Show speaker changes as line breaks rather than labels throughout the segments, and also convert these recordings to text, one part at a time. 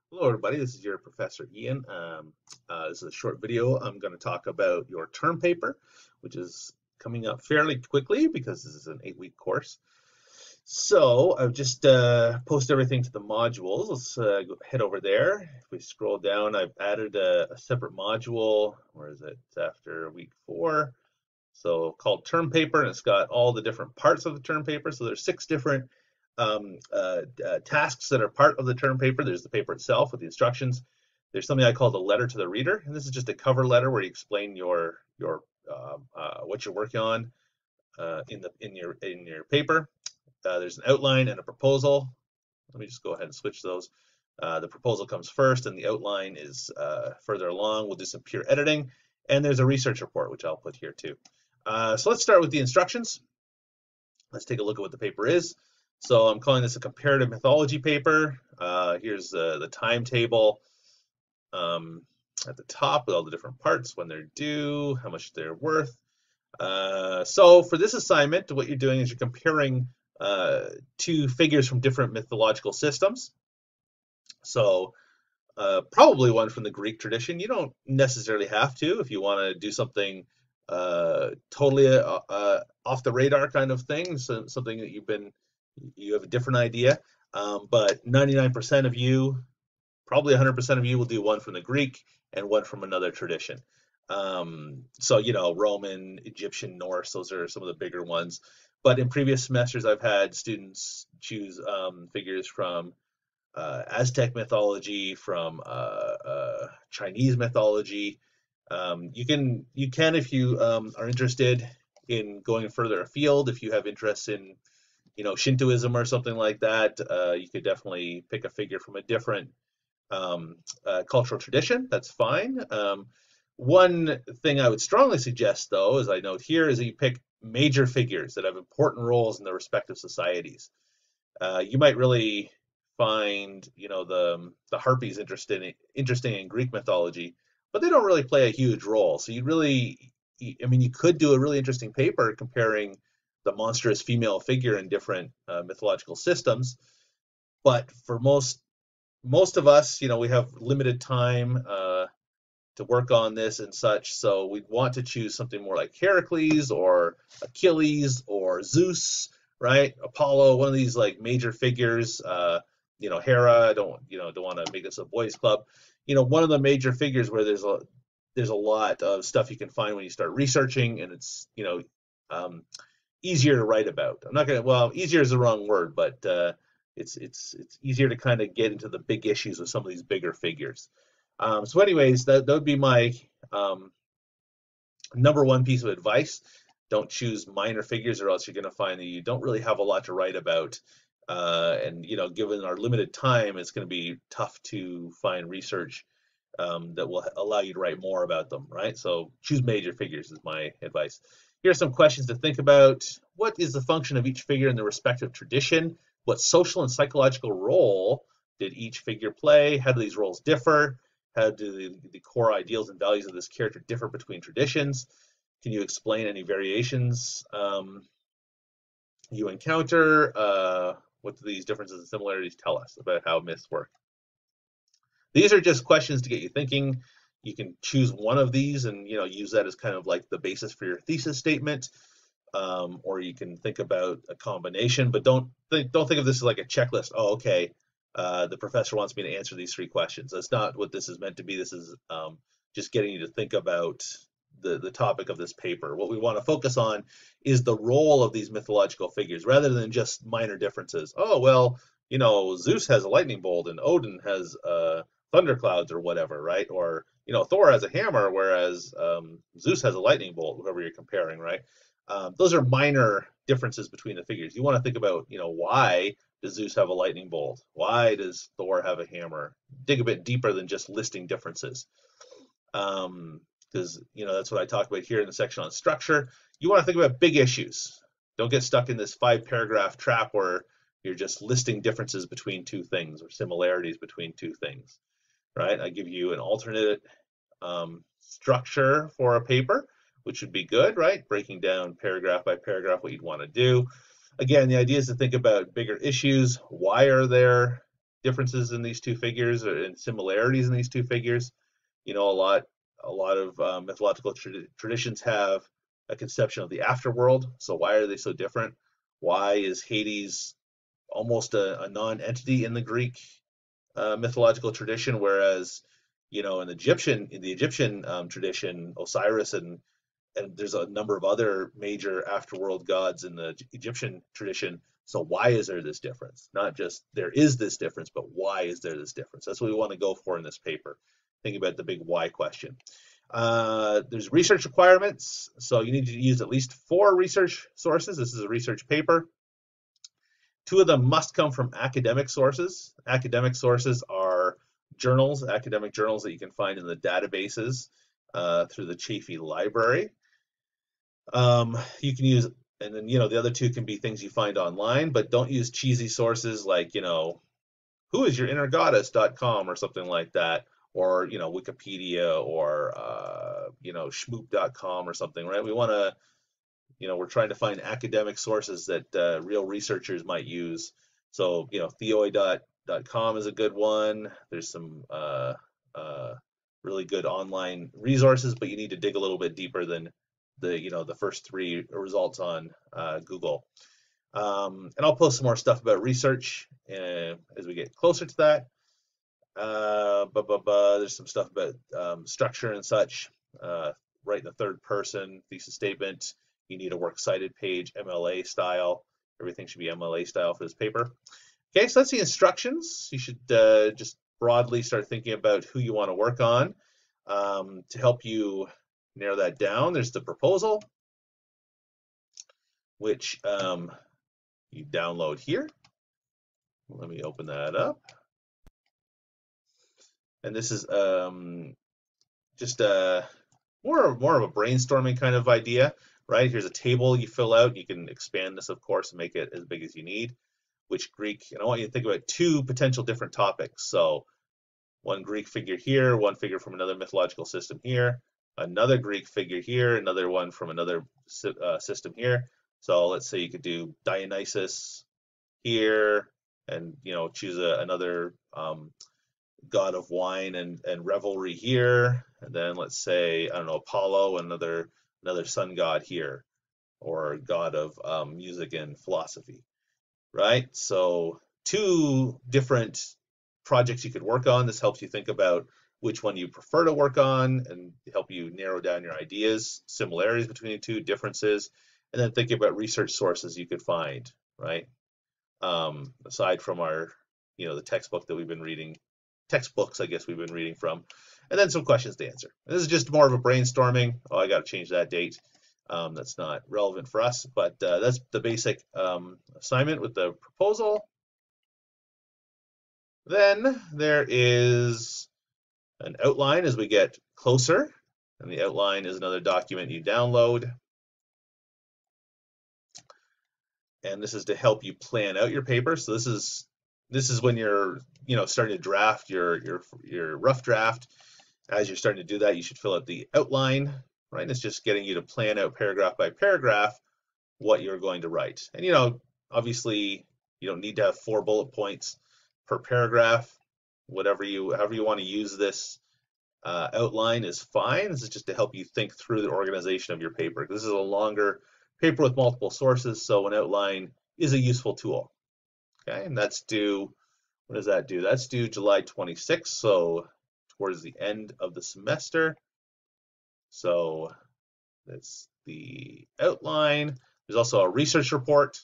Hello, everybody. This is your Professor Ian. This is a short video. I'm going to talk about your term paper, which is coming up fairly quickly because this is an 8-week course. So I've just posted everything to the modules. Let's head over there. If we scroll down, I've added a separate module. Where is it? It's after week 4. So called term paper, and it's got all the different parts of the term paper. So there's 6 different tasks that are part of the term paper. There's the paper itself with the instructions. There's something I call the letter to the reader, and this is just a cover letter where you explain your what you're working on in your paper. There's an outline and a proposal. Let me just go ahead and switch those. The proposal comes first, and the outline is further along. We'll do some peer editing, and there's a research report, which I'll put here too. So let's start with the instructions. Let's take a look at what the paper is. So I'm calling this a comparative mythology paper. Here's the timetable at the top with all the different parts, when they're due, how much they're worth. So for this assignment, what you're doing is you're comparing two figures from different mythological systems. So probably one from the Greek tradition. You don't necessarily have to if you want to do something totally off the radar kind of thing, so something that you have a different idea. But 99% of you, probably 100% of you, will do one from the Greek and one from another tradition. So, Roman, Egyptian, Norse, those are some of the bigger ones. But in previous semesters, I've had students choose figures from Aztec mythology, from Chinese mythology. You can if you are interested in going further afield. If you have interest in Shintoism or something like that, you could definitely pick a figure from a different cultural tradition. That's fine. One thing I would strongly suggest, though, as I note here, is that you pick major figures that have important roles in their respective societies. You might really find, the harpies interesting in Greek mythology, but they don't really play a huge role. So you could do a really interesting paper comparing the monstrous female figure in different mythological systems. But for most of us, we have limited time to work on this and such. So we'd want to choose something more like Heracles or Achilles or Zeus, right? Apollo, one of these like major figures. Hera. I don't want to make this a boys' club. One of the major figures where there's a lot of stuff you can find when you start researching, and it's um, easier to write about. I'm not gonna. Well, easier is the wrong word, but it's easier to kind of get into the big issues with some of these bigger figures. So, anyways, that would be my um, number one piece of advice. Don't choose minor figures, or else you're going to find that you don't really have a lot to write about. And given our limited time, it's going to be tough to find research that will allow you to write more about them, right? So choose major figures is my advice. Here are some questions to think about. What is the function of each figure in the respective tradition? What social and psychological role did each figure play? How do these roles differ? How do the core ideals and values of this character differ between traditions? Can you explain any variations you encounter? What do these differences and similarities tell us about how myths work? These are just questions to get you thinking. You can choose one of these and use that as kind of like the basis for your thesis statement, or you can think about a combination. But don't think of this as like a checklist. Oh, okay, the professor wants me to answer these 3 questions. That's not what this is meant to be. This is just getting you to think about the topic of this paper. What we want to focus on is the role of these mythological figures rather than just minor differences. Oh, well, Zeus has a lightning bolt and Odin has thunderclouds or whatever, right? Or Thor has a hammer, whereas Zeus has a lightning bolt. Whoever you're comparing, right? Those are minor differences between the figures. You want to think about, why does Zeus have a lightning bolt? Why does Thor have a hammer? Dig a bit deeper than just listing differences. Because that's what I talk about here in the section on structure. You want to think about big issues. Don't get stuck in this 5-paragraph trap where you're just listing differences between two things or similarities between two things, right? I give you an alternate structure for a paper, which would be good, right? Breaking down paragraph by paragraph what you'd want to do. Again, the idea is to think about bigger issues. Why are there differences in these two figures or in similarities in these two figures. You know, a lot of mythological traditions have a conception of the afterworld. So why are they so different? Why is Hades almost a non-entity in the Greek mythological tradition, whereas you know in the Egyptian tradition, Osiris and there's a number of other major afterworld gods in the Egyptian tradition. So why is there this difference? Not just there is this difference, but why is there this difference? That's what we want to go for in this paper. Think about the big why question. There's research requirements. So you need to use at least 4 research sources. This is a research paper. 2 of them must come from academic sources. Academic sources are journals, academic journals that you can find in the databases through the Chaffee Library. You can use, and then, you know, the other 2 can be things you find online, but don't use cheesy sources like, you know, whoisyourinnergoddess.com or something like that, or, you know, Wikipedia or, you know, schmoop.com or something, right? We want to, you know, we're trying to find academic sources that real researchers might use. So, you know, theoi.com is a good one. There's some really good online resources, but you need to dig a little bit deeper than the first 3 results on Google. And I'll post some more stuff about research as we get closer to that. There's some stuff about structure and such. Write in the third person thesis statement. You need a works cited page, MLA style. Everything should be MLA style for this paper. Okay, so that's the instructions. You should just broadly start thinking about who you want to work on. To help you narrow that down, there's the proposal, which you download here. Let me open that up. And this is just more of a brainstorming kind of idea, right? Here's a table you fill out. You can expand this, of course, and make it as big as you need. Which Greek, and I want you to think about 2 potential different topics. So one Greek figure here, one figure from another mythological system here, another Greek figure here, another one from another system here. So let's say you could do Dionysus here, and you know, choose another god of wine and revelry here, and then let's say, I don't know, Apollo, another sun god here, or god of music and philosophy, right? So 2 different projects you could work on. This helps you think about which one you prefer to work on and help you narrow down your ideas, similarities between the 2, differences, and then think about research sources you could find, right? Aside from our, you know, the textbook that we've been reading, textbooks, I guess we've been reading from, and then some questions to answer. This is just more of a brainstorming. Oh, I got to change that date. That's not relevant for us, but that's the basic assignment with the proposal. Then there is an outline as we get closer, and the outline is another document you download. And this is to help you plan out your paper. So this is when you're, you know, starting to draft your rough draft. As you're starting to do that, you should fill out the outline, right? And it's just getting you to plan out paragraph by paragraph what you're going to write. And you know, obviously, you don't need to have 4 bullet points per paragraph. However you want to use this outline is fine. This is just to help you think through the organization of your paper. This is a longer paper with multiple sources, so an outline is a useful tool. Okay, and that's due, what does that do? That's due July 26th, so towards the end of the semester. So that's the outline. There's also a research report.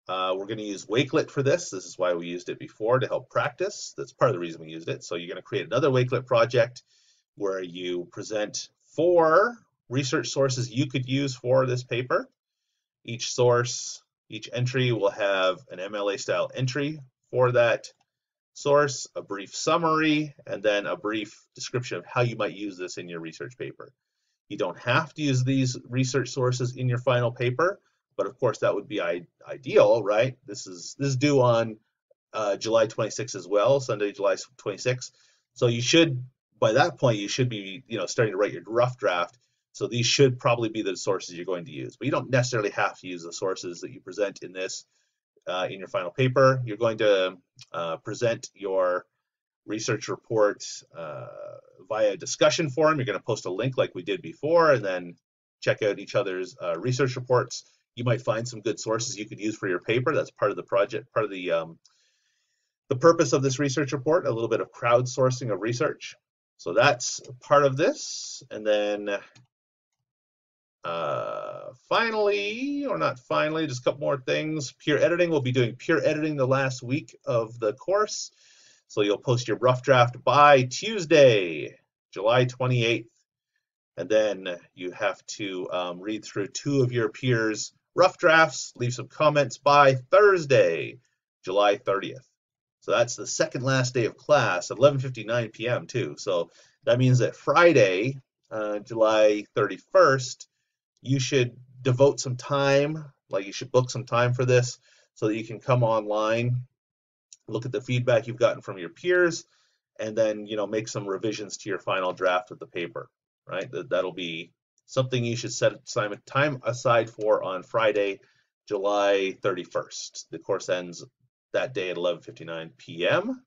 We're going to use Wakelet for this. This is why we used it before, to help practice. That's part of the reason we used it. So you're going to create another Wakelet project where you present 4 research sources you could use for this paper. Each source, each entry will have an MLA style entry for that source, a brief summary, and then a brief description of how you might use this in your research paper. You don't have to use these research sources in your final paper, but of course that would be ideal, right? This is due on July 26th as well, Sunday, July 26th. So you should, by that point, you should be, you know, starting to write your rough draft. So these should probably be the sources you're going to use, but you don't necessarily have to use the sources that you present in this. in your final paper. You're going to present your research report via discussion forum. You're going to post a link like we did before, and then check out each other's research reports. You might find some good sources you could use for your paper. That's part of the project, part of the purpose of this research report, a little bit of crowdsourcing of research. So that's part of this. And then finally, or not finally, just a couple more things. Peer editing, we'll be doing peer editing the last week of the course. So you'll post your rough draft by Tuesday, July 28th. And then you have to read through 2 of your peers' rough drafts, leave some comments by Thursday, July 30th. So that's the second last day of class at 11:59 p.m. too. So that means that Friday, July 31st, you should devote some time, like you should book some time for this so that you can come online, look at the feedback you've gotten from your peers, and then, you know, make some revisions to your final draft of the paper, right? That'll be something you should set time aside for on Friday, July 31st. The course ends that day at 11:59 p.m.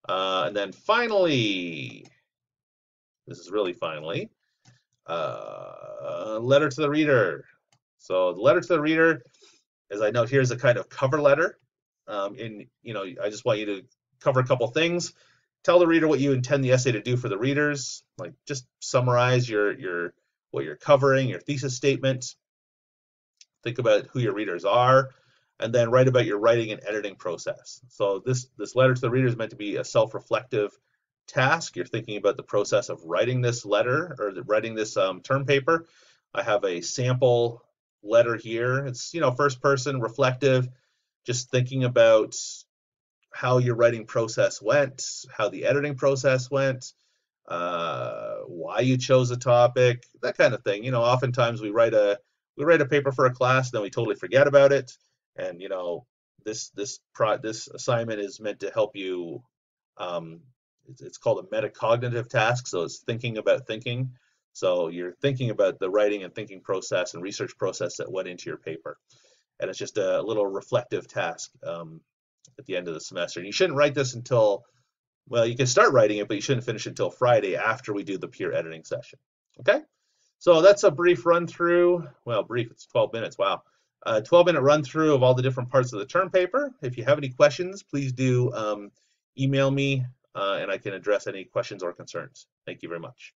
And then finally, this is really finally, letter to the reader. So the letter to the reader, as I note here, is a kind of cover letter. I just want you to cover a couple things. Tell the reader what you intend the essay to do for the readers. Like, just summarize what you're covering, your thesis statement. Think about who your readers are, and then write about your writing and editing process. So this letter to the reader is meant to be a self-reflective task. You're thinking about the process of writing this letter or writing this term paper. I have a sample letter here. It's, you know, first person, reflective, just thinking about how your writing process went, how the editing process went, why you chose a topic, that kind of thing. You know, oftentimes we write a paper for a class, then we totally forget about it. And, you know, this assignment is meant to help you. It's called a metacognitive task, so it's thinking about thinking. So you're thinking about the writing and thinking process and research process that went into your paper, and it's just a little reflective task at the end of the semester. And you shouldn't write this until, well, you can start writing it, but you shouldn't finish until Friday after we do the peer editing session. Okay, so that's a brief run through. Well, brief, it's 12 minutes. Wow. 12-minute run through of all the different parts of the term paper. If you have any questions, please do email me and I can address any questions or concerns. Thank you very much.